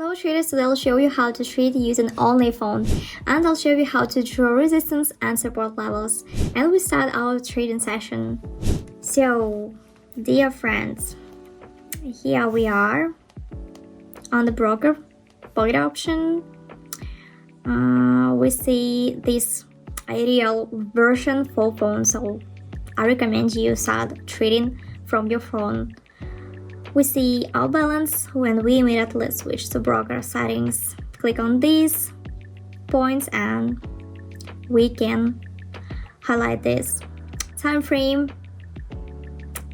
Hello traders, today I'll show you how to trade using only phone, and I'll show you how to draw resistance and support levels, and we start our trading session. So, dear friends, here we are on the broker point option. We see this ideal version for phone, so I recommend you start trading from your phone. We see our balance when we immediately switch to broker settings. Click on these points and we can highlight this time frame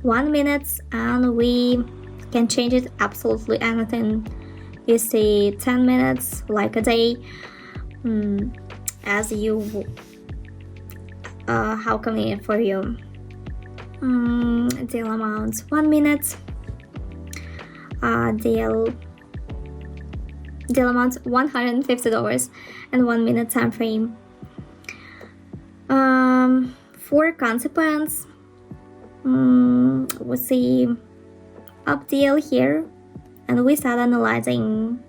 1 minute, and we can change it absolutely anything. You see 10 minutes, like a day, as you how convenient for you. Deal amount 1 minute. Deal amount $150 and 1 minute time frame. For consequence, we see up deal here, and we start analyzing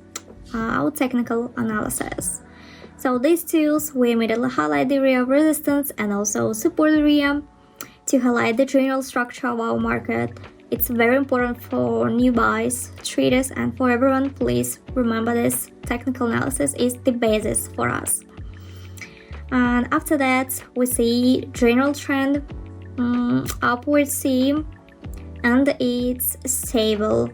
our technical analysis. So these tools, we immediately highlight the area of resistance and also support area to highlight the general structure of our market. It's very important for new buys, traders, and for everyone. Please remember this. Technical analysis is the basis for us. And after that, we see general trend, upward seam, and it's stable.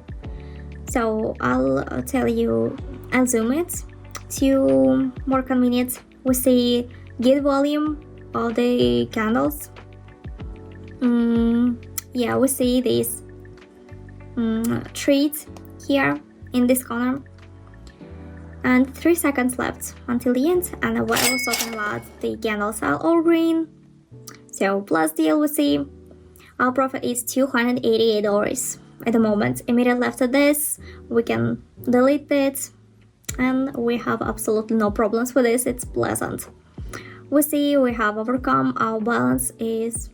So I'll tell you, I'll zoom it to more convenient. We see good volume of the candles. Yeah, we see this trades here in this corner, and 3 seconds left until the end. And what I was talking about, the candles are all green. So plus deal, we see our profit is $288 at the moment. Immediately after this, we can delete it, and we have absolutely no problems with this. It's pleasant. We see we have overcome our balance is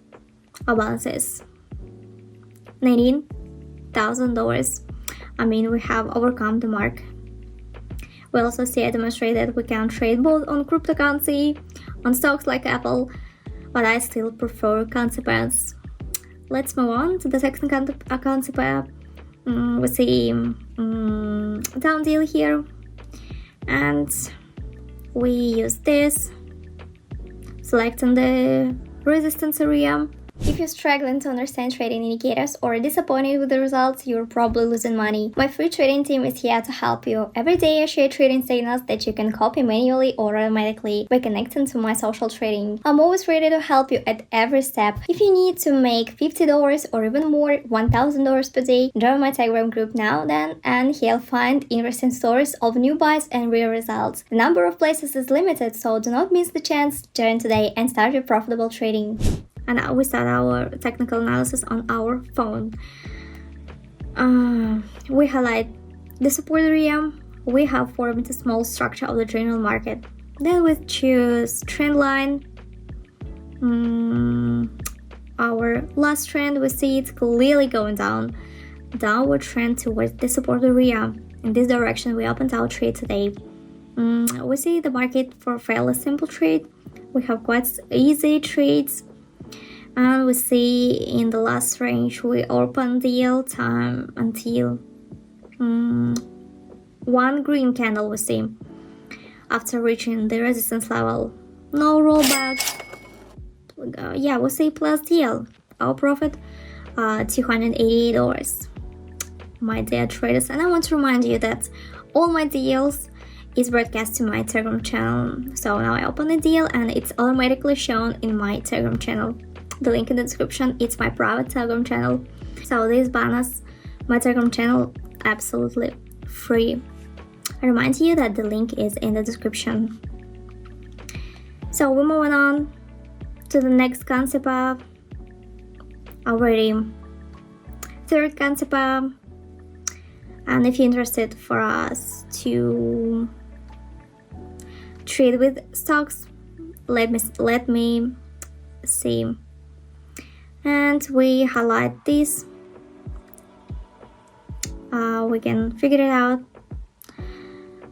$19,000. I mean, we have overcome the mark. We also see I demonstrate that we can trade both on cryptocurrency, on stocks like Apple, but I still prefer consequence. Let's move on to the second consequence. We see down deal here, and we use this, selecting the resistance area. If you're struggling to understand trading indicators or disappointed with the results, you're probably losing money. My free trading team is here to help you. Every day I share trading signals that you can copy manually or automatically by connecting to my social trading. I'm always ready to help you at every step. If you need to make $50 or even more, $1,000 per day, join my Telegram group now then, and you'll find interesting stories of new buys and real results. The number of places is limited, so do not miss the chance. Join today and start your profitable trading. And now we start our technical analysis on our phone. We highlight the support area. We have formed a small structure of the general market. Then we choose trend line. Our last trend, we see it's clearly going down. Downward trend towards the support area. In this direction, we opened our trade today. We see the market for fairly simple trade. We have quite easy trades. And we see in the last range we open deal time until 1 green candle we see after reaching the resistance level. No rollback. Yeah, we see plus deal. Our profit $288. My dear traders, and I want to remind you that all my deals is broadcast to my Telegram channel. So now I open a deal and it's automatically shown in my Telegram channel. The link in the description, it's my private Telegram channel. So this bonus, my Telegram channel, absolutely free. I remind you that the link is in the description. So we're moving on to the next concept. Already third concept. And if you're interested for us to trade with stocks, let me see. And we highlight this. We can figure it out.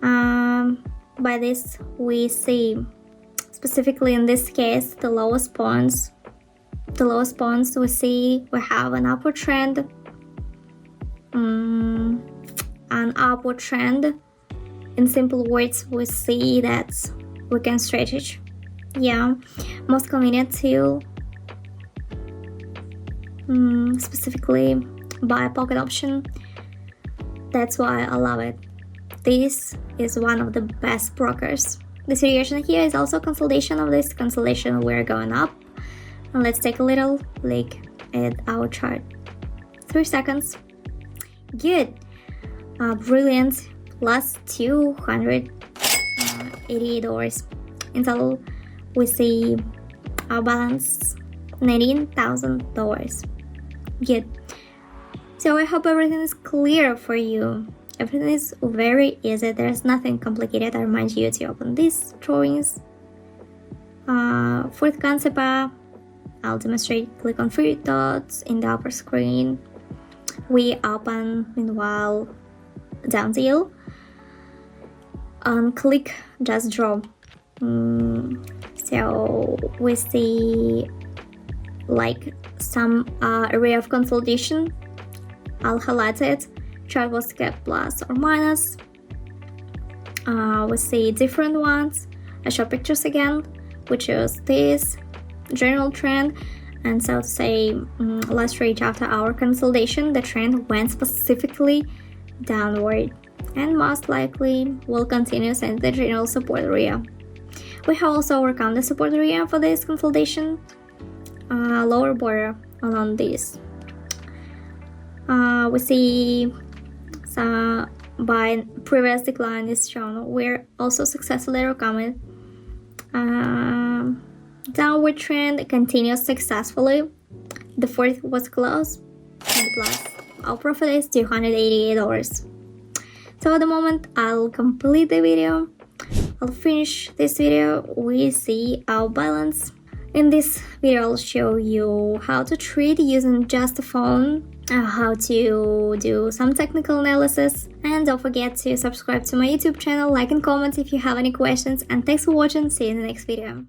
By this we see, specifically in this case, the lowest points we see we have an upward trend. An upward trend. In simple words, we see that we can stretch it. Yeah, most convenient tool, specifically buy a pocket option. That's why I love it. This is one of the best brokers. The situation here is also consolidation of this consolidation. We're going up, and let's take a little look at our chart. 3 seconds. Good. Brilliant. Last $288. In total, we see our balance $19,000. Good. So I hope everything is clear for you. Everything is very easy. There's nothing complicated. I remind you to open these drawings. For the concept, I'll demonstrate. Click on 3 dots in the upper screen. We open, meanwhile, down deal. And click just draw. So we see like some area of consolidation. I'll highlight it. Chart was kept plus or minus. We see different ones. I show pictures again, which is this general trend. And so to say, last reach after our consolidation, the trend went specifically downward and most likely will continue since the general support area. We have also overcome the support area for this consolidation, lower border along this. We see some by previous decline is shown. We're also successfully overcoming. Downward trend continues successfully. The fourth was closed and plus our profit is $288. So at the moment I'll complete the video. I'll finish this video. We see our balance. In this video I'll show you how to trade using just a phone, how to do some technical analysis, and don't forget to subscribe to my YouTube channel, like and comment if you have any questions, and thanks for watching. See you in the next video.